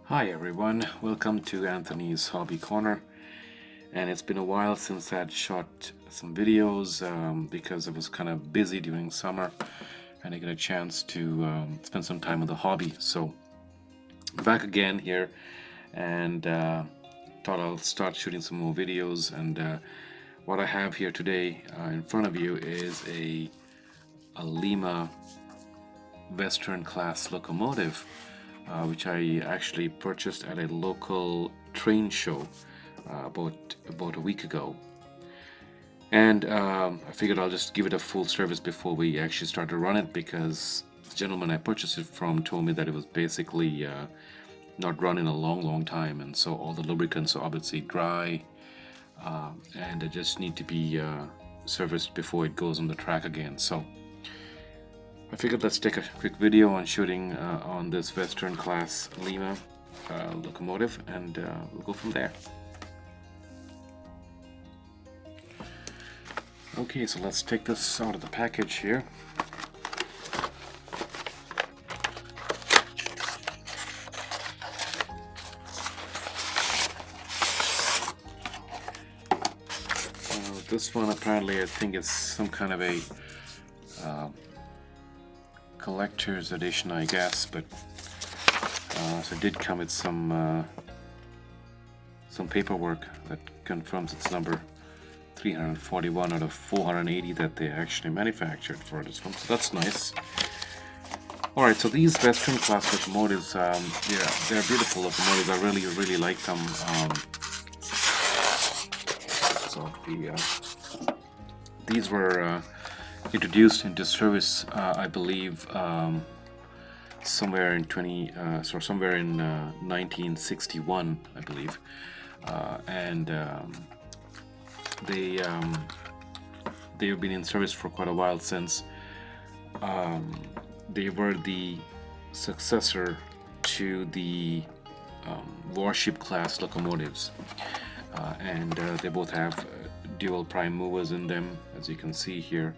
Hi everyone, welcome to Anthony's Hobby Corner. And it's been a while since I'd shot some videos because I was kind of busy during summer and I get a chance to spend some time with the hobby. So back again here, and thought I'll start shooting some more videos. And what I have here today in front of you is a Lima Western class locomotive, which I actually purchased at a local train show about a week ago. And I figured I'll just give it a full service before we actually start to run it, because the gentleman I purchased it from told me that it was basically not run in a long time, and so all the lubricants are obviously dry, and they just need to be serviced before it goes on the track again. So I figured let's take a quick video on shooting on this Western class Lima locomotive, and we'll go from there. Okay, so let's take this out of the package here. This one apparently I think is some kind of a collector's edition, I guess, but so it did come with some paperwork that confirms its number 341 out of 480 that they actually manufactured for this one, so that's nice. Alright, so these Western class locomotives, they're beautiful locomotives. I really like them. These were introduced into service, I believe, somewhere in 1961, I believe, and they have been in service for quite a while since. They were the successor to the warship class locomotives, and they both have dual prime movers in them, as you can see here.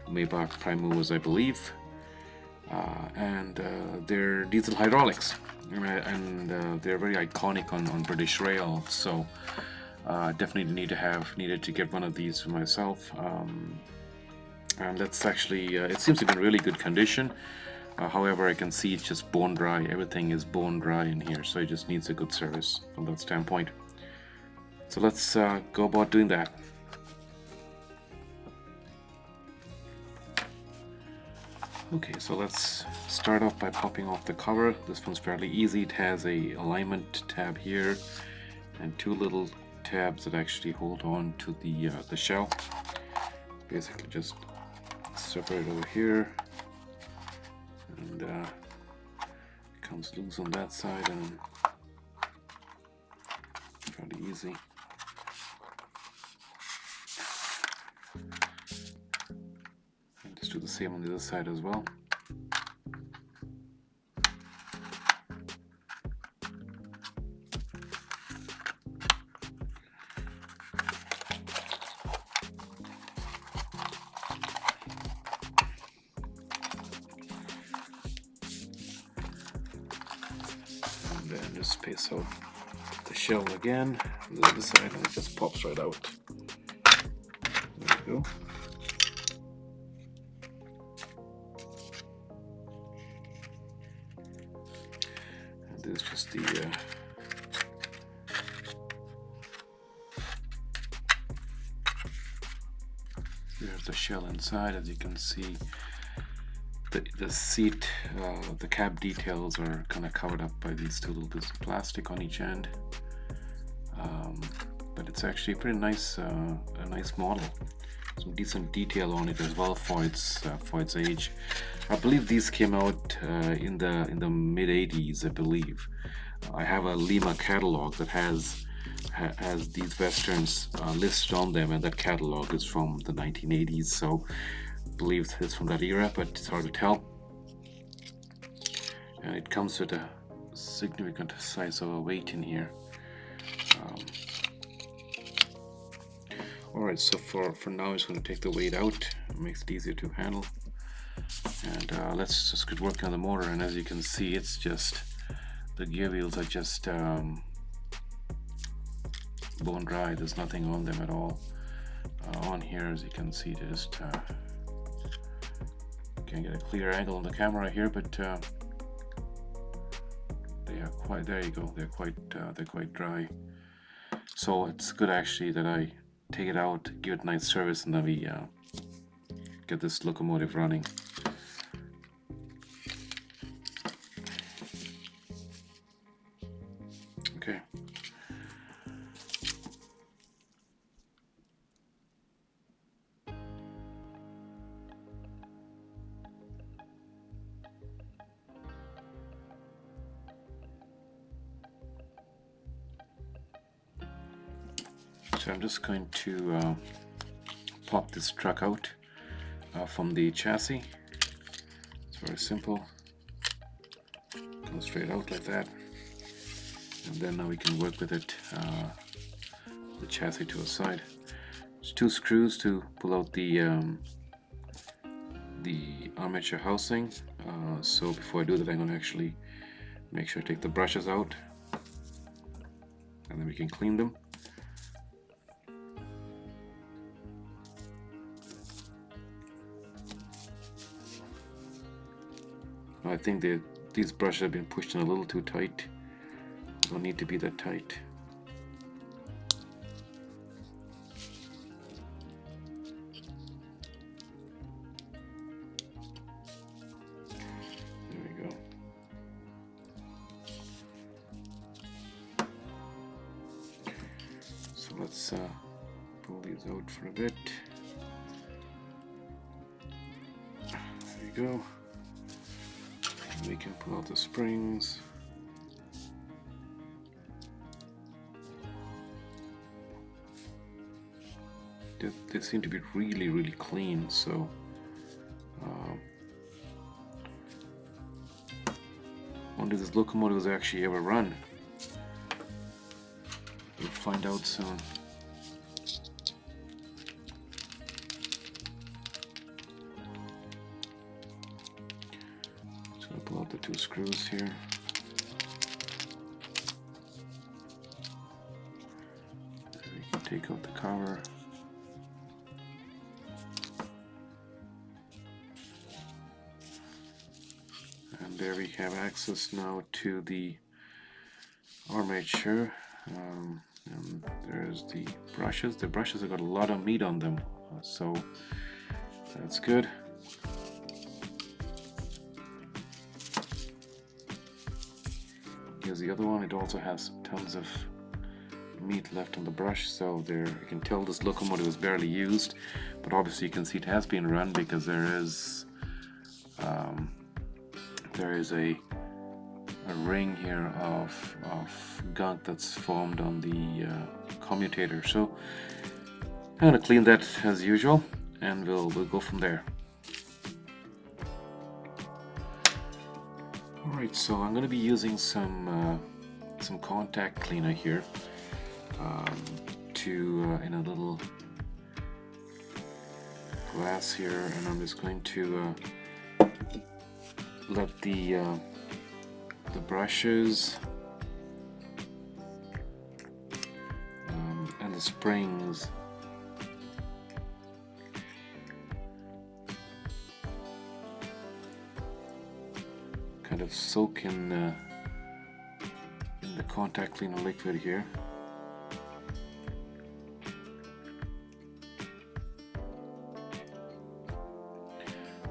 Maybach prime movers, I believe, and they're diesel hydraulics, and they're very iconic on British rail. So definitely needed to get one of these for myself. And that's actually it seems to be in really good condition. However, I can see it's just bone dry. Everything is bone dry in here, so it just needs a good service from that standpoint. So let's go about doing that. Okay, so let's start off by popping off the cover. This one's fairly easy. It has a alignment tab here and two little tabs that actually hold on to the shell. Basically just separate it over here, and it comes loose on that side, and fairly easy. Just do the same on the other side as well. And then just space out the shell again on the other side, and it just pops right out. There we go. This is just the there's the shell inside. As you can see, the seat, the cab details are kind of covered up by these two little bits of plastic on each end, but it's actually a pretty nice, a nice model. Some decent detail on it as well for its age. I believe these came out in the mid 80s, I believe. I have a Lima catalog that has these Westerns listed on them, and that catalog is from the 1980s, so I believe it's from that era, but it's hard to tell. And it comes with a significant size of a weight in here. Alright, so for now I'm just going to take the weight out. It makes it easier to handle. And let's just get working on the motor, and as you can see, it's just the gear wheels are just bone dry. There's nothing on them at all. On here, as you can see, just can't get a clear angle on the camera here, but they are quite, there you go, they're quite dry. So it's good actually that I take it out, give it a nice service, and then we get this locomotive running. Okay. So I'm just going to pop this truck out from the chassis. It's very simple. Go straight out like that, and then now we can work with it, the chassis to a side. There's 2 screws to pull out the armature housing. So before I do that, I'm going to actually make sure I take the brushes out, and then we can clean them. I think these brushes have been pushed in a little too tight. They don't need to be that tight. There we go. So let's pull these out for a bit. There we go. We can pull out the springs. They seem to be really clean, so wonder if this locomotive has actually ever run. We'll find out soon. Pull out the 2 screws here. We can take out the cover. And there we have access now to the armature. And there's the brushes. The brushes have got a lot of meat on them, so that's good. Here's the other one. It also has tons of meat left on the brush, so there you can tell this locomotive is barely used, but obviously you can see it has been run because there is a ring here of gunk that's formed on the commutator. So I'm gonna clean that as usual, and we'll go from there. Alright, so I'm going to be using some contact cleaner here in a little glass here, and I'm just going to let the brushes and the springs kind of soak in the contact cleaner liquid here.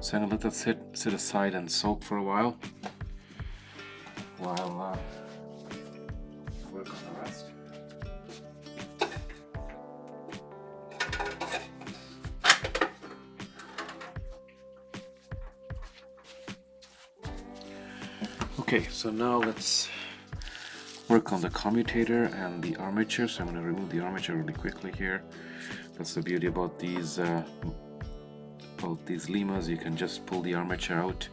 So I'm gonna let that sit aside and soak for a while I work on the rest. Okay, so now let's work on the commutator and the armature. So I'm going to remove the armature really quickly here. That's the beauty about these Limas. You can just pull the armature out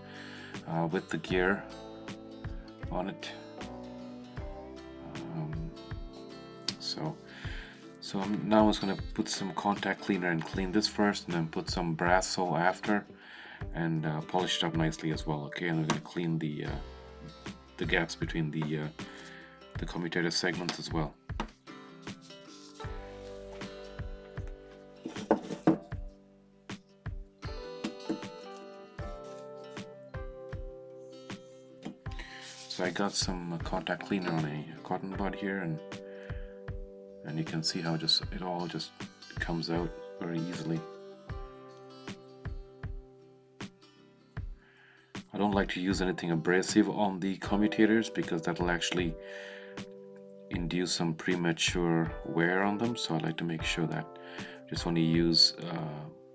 with the gear on it. So now I'm just going to put some contact cleaner and clean this first, and then put some brass sole after, and polish it up nicely as well. Okay, and I'm going to clean the the gaps between the commutator segments as well. So I got some contact cleaner on a cotton bud here, and you can see how it all just comes out very easily. I don't like to use anything abrasive on the commutators because that'll actually induce some premature wear on them, so I like to make sure that I just want to use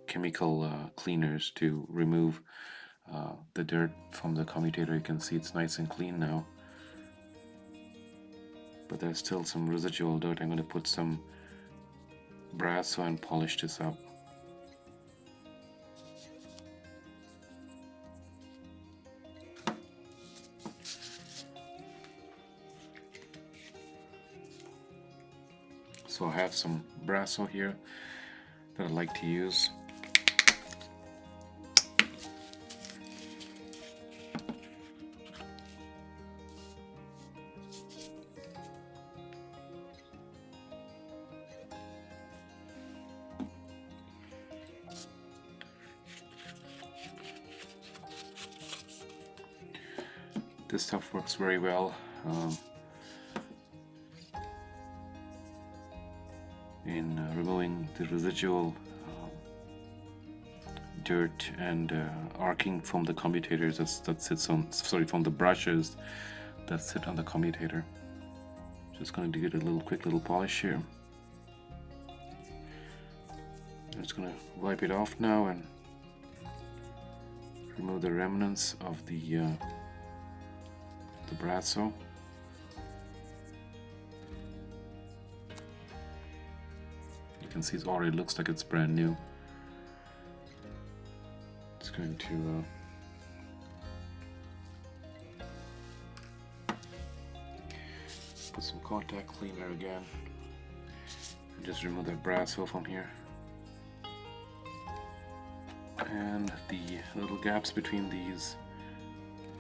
chemical cleaners to remove the dirt from the commutator. You can see it's nice and clean now, but there's still some residual dirt. I'm going to put some brass and polish this up. So I have some brasso here that I like to use. This stuff works very well in removing the residual dirt and arcing from the commutators that sits on, from the brushes that sit on the commutator. Just going to give it a quick little polish here. I'm just going to wipe it off now and remove the remnants of the brasso. You can see it already looks like it's brand new. It's going to put some contact cleaner again and just remove that brasso from here. And the little gaps between these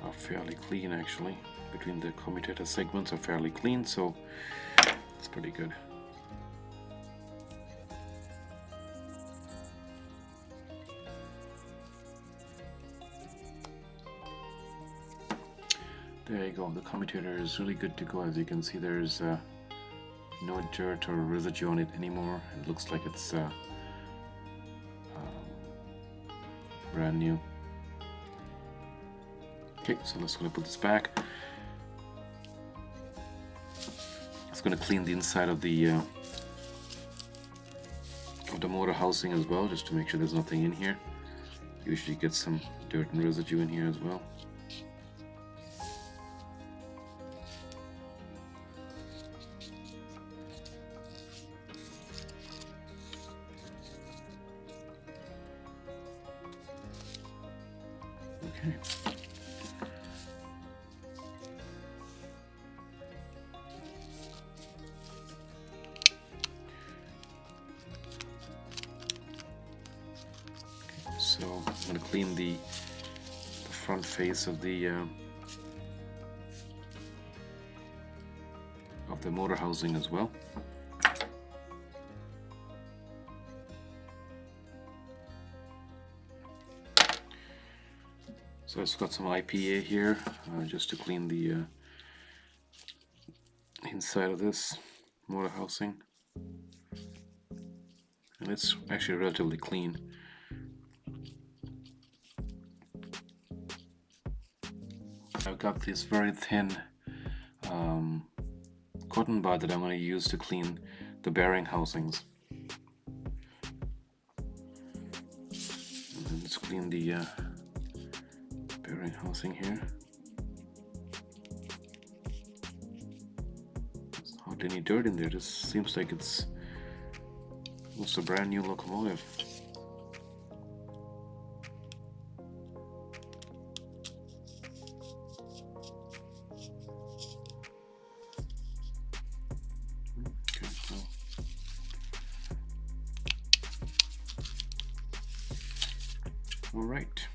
are fairly clean, actually. Between the commutator segments are fairly clean, so it's pretty good. There you go, the commutator is really good to go. As you can see, there's no dirt or residue on it anymore. It looks like it's brand new. Okay, so I'm just going to put this back. It's going to clean the inside of the motor housing as well, just to make sure there's nothing in here. Usually get some dirt and residue in here as well. Okay. So I'm going to clean the front face of the motor housing as well. So I've got some IPA here just to clean the inside of this motor housing, and it's actually relatively clean. I've got this very thin cotton bud that I'm going to use to clean the bearing housings. And then let's clean the bearing housing here. There's hardly any dirt in there. This seems like it's almost a brand new locomotive. Alright,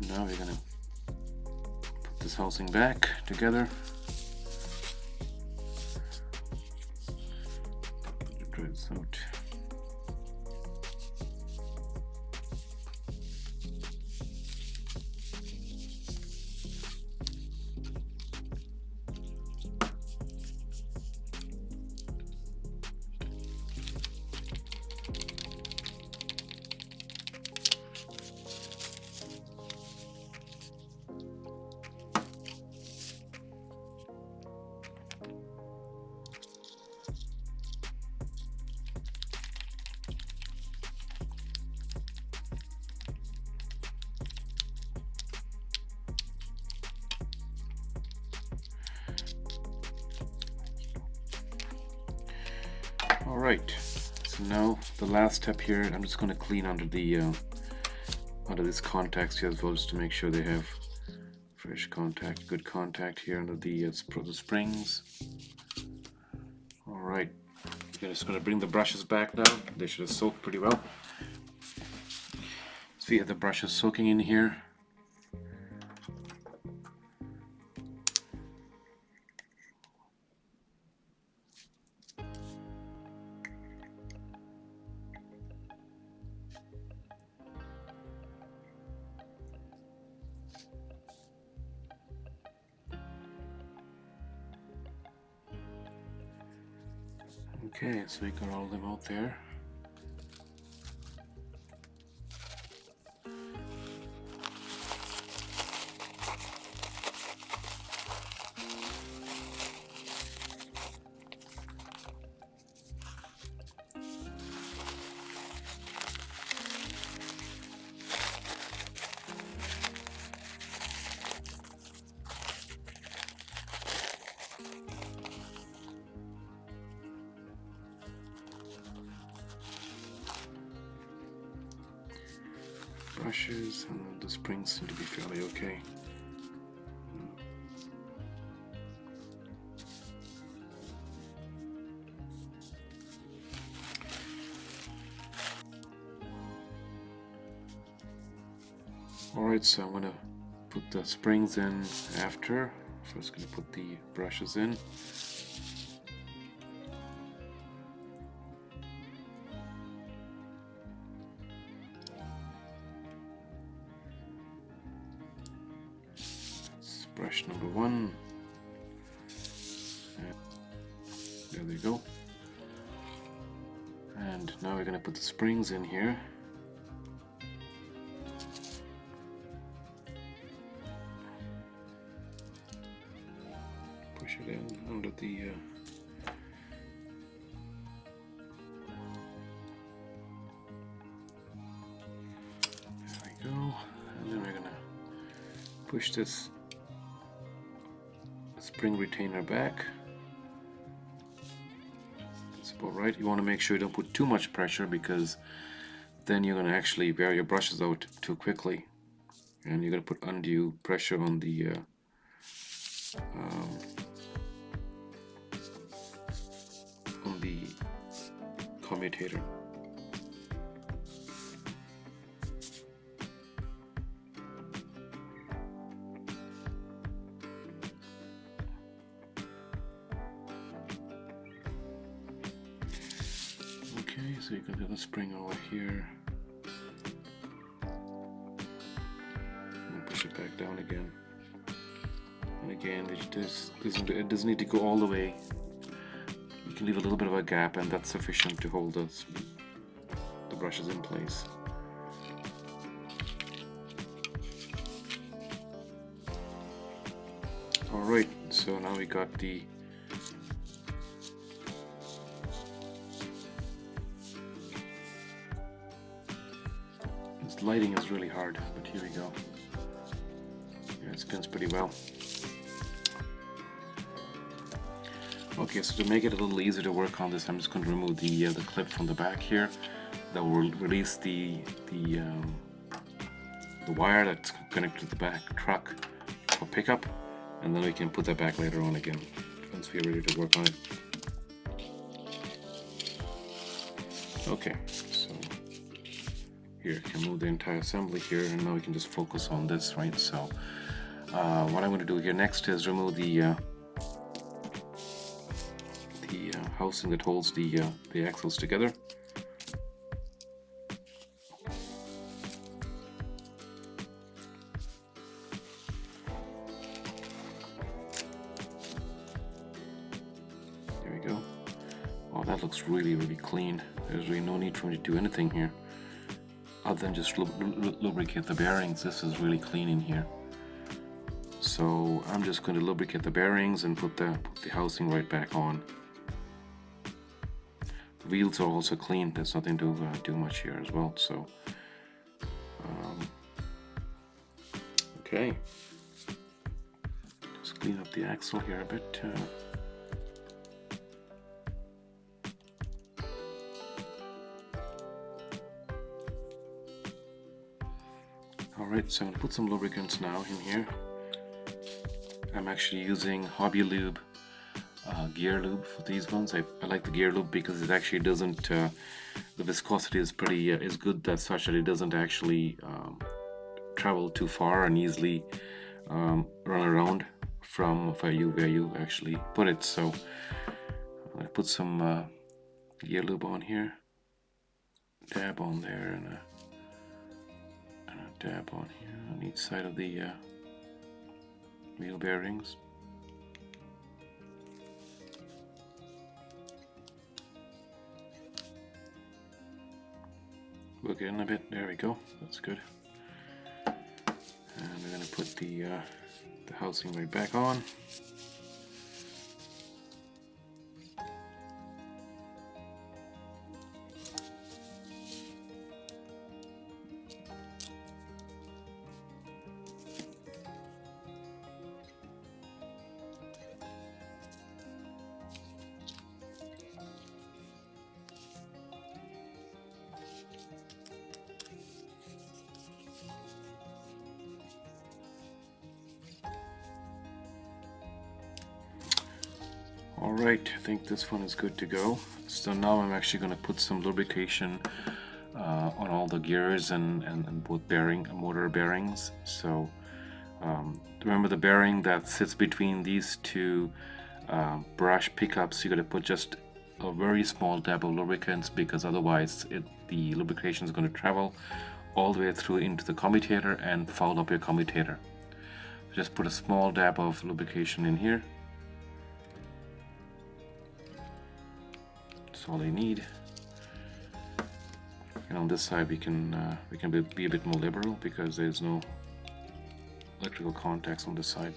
now we're going to put this housing back together. Try this out. Alright, so now the last step here, I'm just going to clean under these contacts here as well, just to make sure they have fresh contact, good contact here under the springs. Alright, I'm just going to bring the brushes back now. They should have soaked pretty well. So you have the brushes soaking in here. Okay, so we got all of them out there. Brushes, and the springs seem to be fairly okay. Alright, so I'm going to put the springs in after. First going to put the brushes in. Brush number 1, and there they go. And now we're going to put the springs in here. Push it in under the there we go. And then we're going to push this spring retainer back. That's about right. You want to make sure you don't put too much pressure, because then you're going to actually wear your brushes out too quickly, and you're going to put undue pressure on the commutator. Okay, so you got the other spring over here. And push it back down again. And again, it doesn't need to go all the way. You can leave a little bit of a gap, and that's sufficient to hold the brushes in place. Alright, so now we got the lighting is really hard, but here we go. Yeah, it spins pretty well. Okay, so to make it a little easier to work on this, I'm just going to remove the clip from the back here. That will release the wire that's connected to the back truck for pickup, and then we can put that back later on again once we're ready to work on it. Okay, so here I can move the entire assembly here, and now we can just focus on this, right? So What I'm going to do here next is remove the housing that holds the axles together. There we go. Oh, that looks really clean. There's really no need for me to do anything here other than just lubricate the bearings. This is really clean in here. So I'm just going to lubricate the bearings and put the housing right back on. The wheels are also clean. There's nothing to do much here as well. So okay, just clean up the axle here a bit. Alright, so I'm going to put some lubricants now in here. I'm actually using Hobby Lube gear lube for these ones. I like the gear lube because it actually doesn't, the viscosity is pretty, is good that such that it doesn't actually travel too far and easily run around from where you actually put it. So I'm going to put some gear lube on here, dab on there, and a dab on here on each side of the wheel bearings. Work it in a bit. There we go. That's good. And we're going to put the housing right back on. Alright, I think this one is good to go. So now I'm actually going to put some lubrication on all the gears and both motor bearings. So remember the bearing that sits between these two brush pickups, you got to put just a very small dab of lubricants, because otherwise the lubrication is going to travel all the way through into the commutator and foul up your commutator. Just put a small dab of lubrication in here. That's all they need. And on this side we can be a bit more liberal because there's no electrical contacts on this side.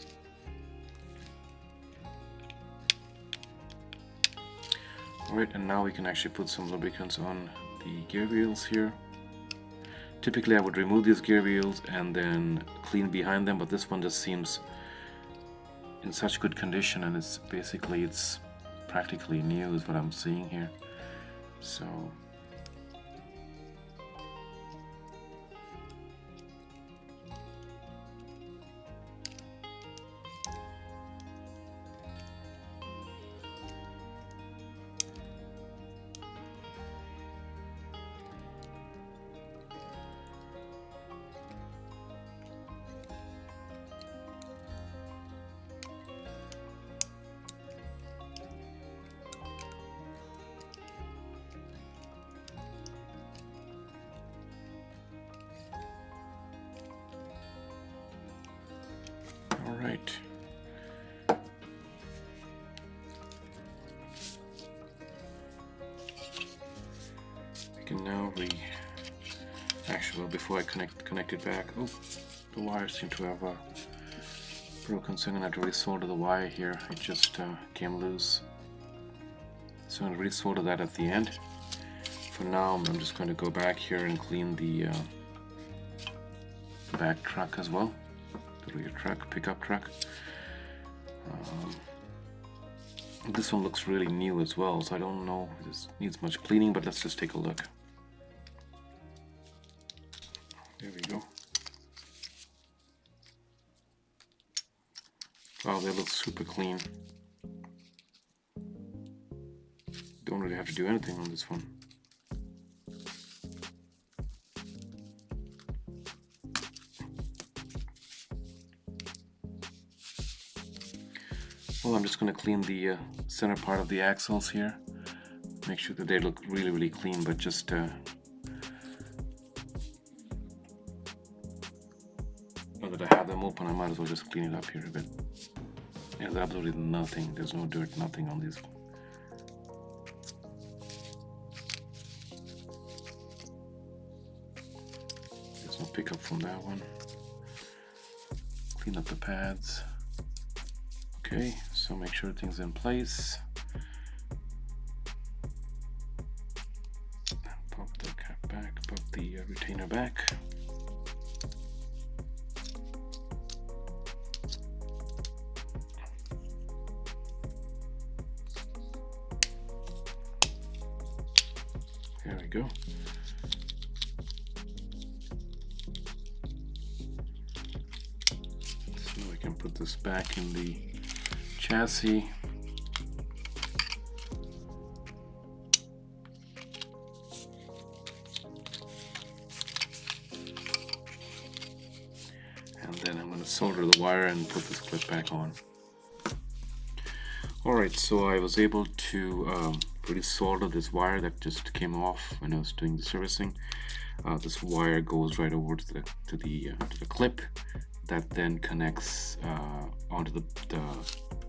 Alright, and now we can actually put some lubricants on the gear wheels here. Typically I would remove these gear wheels and then clean behind them, but this one just seems in such good condition, and it's practically new is what I'm seeing here. So alright. We can now actually, before I connect it back, oh, the wires seem to have broken, so I'm gonna have to resolder the wire here. It just came loose, so I'm gonna resolder that at the end. For now, I'm just going to go back here and clean the back truck as well, the rear truck, pickup truck. This one looks really new as well, so I don't know if this needs much cleaning, but let's just take a look. There we go. Wow, they look super clean. Don't really have to do anything on this one. Well, I'm just going to clean the center part of the axles here. Make sure that they look really clean, but just now that I have them open, I might as well just clean it up here a bit. There's absolutely nothing, there's no dirt, nothing on these. There's no pickup from that one. Clean up the pads. Okay, so make sure everything's in place. Pop the cap back, pop the retainer back. There we go. So I can put this back in the chassis. And then I'm going to solder the wire and put this clip back on. Alright, so I was able to really solder this wire that just came off when I was doing the servicing. This wire goes right over to the clip that then connects onto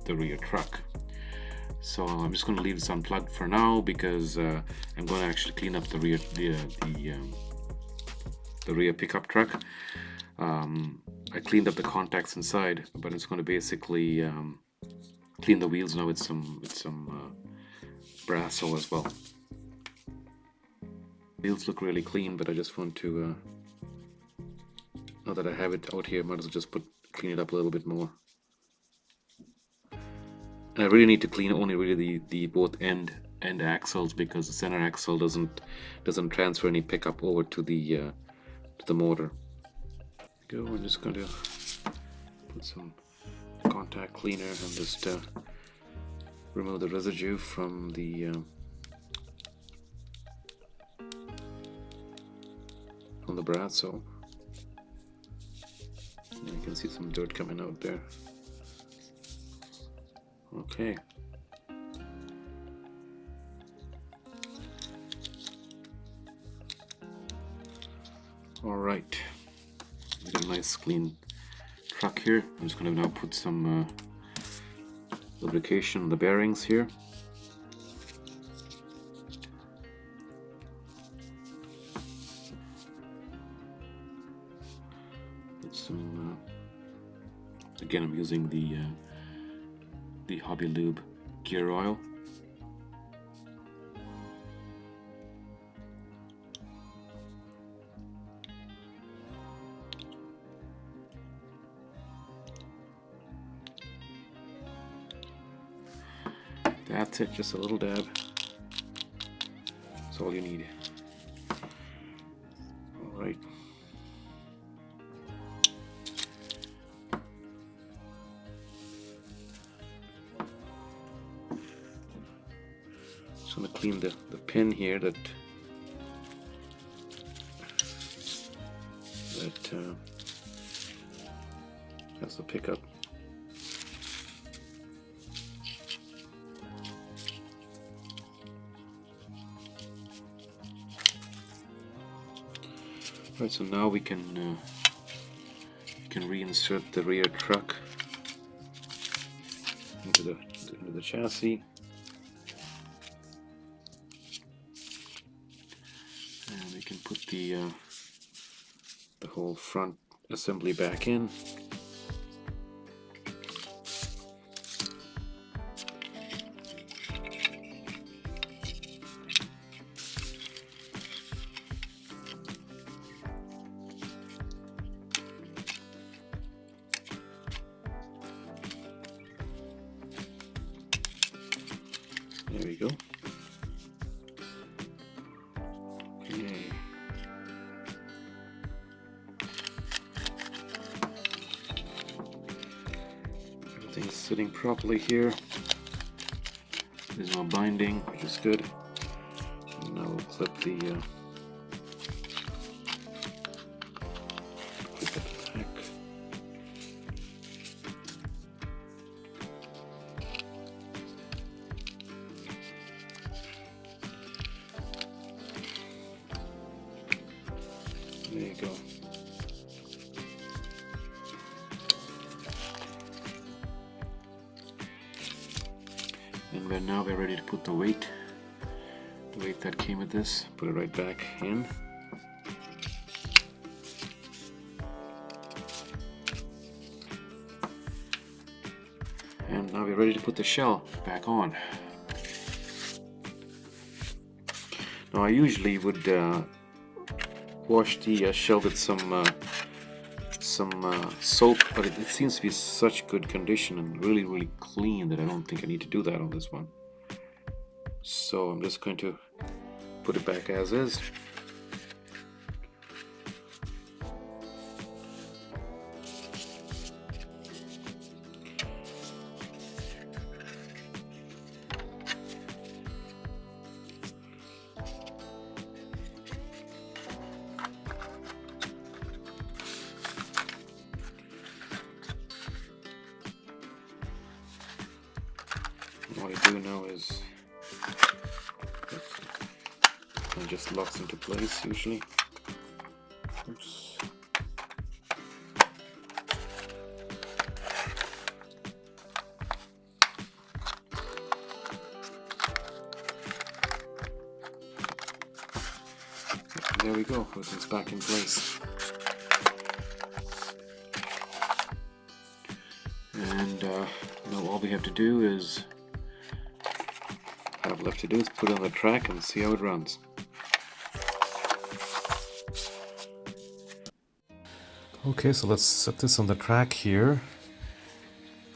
the rear truck. So I'm just going to leave this unplugged for now because I'm going to actually clean up the rear pickup truck. I cleaned up the contacts inside, but it's going to basically clean the wheels now with some Brasso as well. Wheels look really clean, but I just want to now that I have it out here, might as well just clean it up a little bit more. And I really need to clean only really the both end axles, because the center axle doesn't transfer any pickup over to the motor. Go. I'm just going to put some contact cleaner and just remove the residue from the Brasso. You can see some dirt coming out there. Okay. All right. We got a nice clean truck here. I'm just going to now put some lubrication on the bearings here. Put some. Again, I'm using the Hobby Lube gear oil. That's it, just a little dab. That's all you need. All right. Just want to clean the pin here that has the pickup. Right, so now we can reinsert the rear truck into the chassis, and we can put the whole front assembly back in. There we go. Okay. Everything's sitting properly here. There's no binding, which is good. And now we'll clip the back. And now we're ready to put the weight that came with this, put it right back in. And now we're ready to put the shell back on. Now I usually would wash the shell with some soap, but it seems to be such good condition and really clean that I don't think I need to do that on this one. So I'm just going to put it back as is. What I do now is it just locks into place usually. Oops. There we go, everything's back in place. And now all we have to do is left to do is put it on the track and see how it runs. Okay, so let's set this on the track here.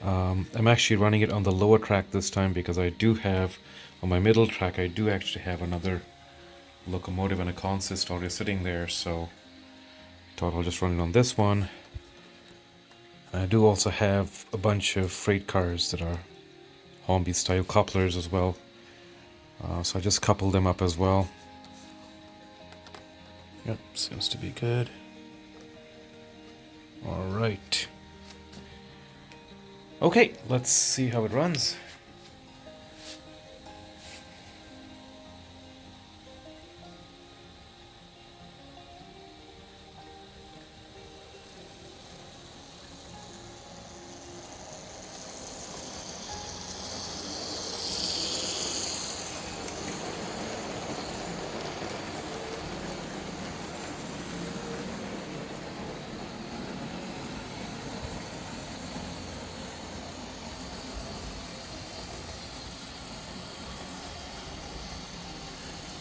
I'm actually running it on the lower track this time because I do have, on my middle track, I do actually have another locomotive and a consist already sitting there, so I thought I'll just run it on this one. I do also have a bunch of freight cars that are Hornby style couplers as well. So I just coupled them up as well. Yep, seems to be good. Alright. Okay, let's see how it runs.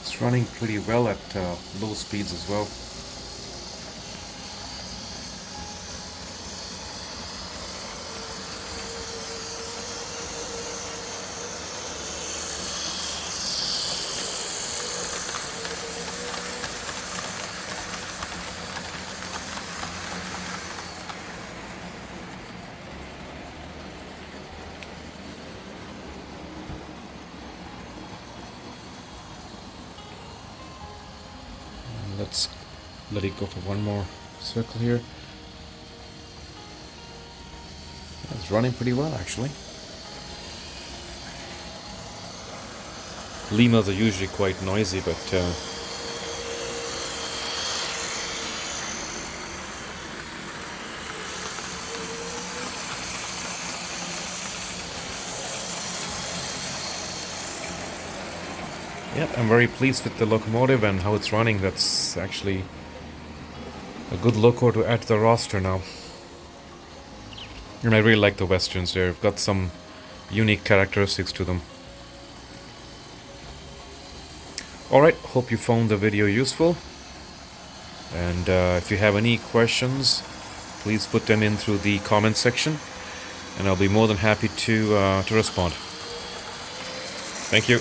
It's running pretty well at low speeds as well. Let's let it go for one more circle here. It's running pretty well actually. Limas are usually quite noisy, but yeah, I'm very pleased with the locomotive and how it's running. That's actually a good loco to add to the roster now. And I really like the westerns there. They've got some unique characteristics to them. Alright, hope you found the video useful. And if you have any questions, please put them in through the comment section. And I'll be more than happy to respond. Thank you.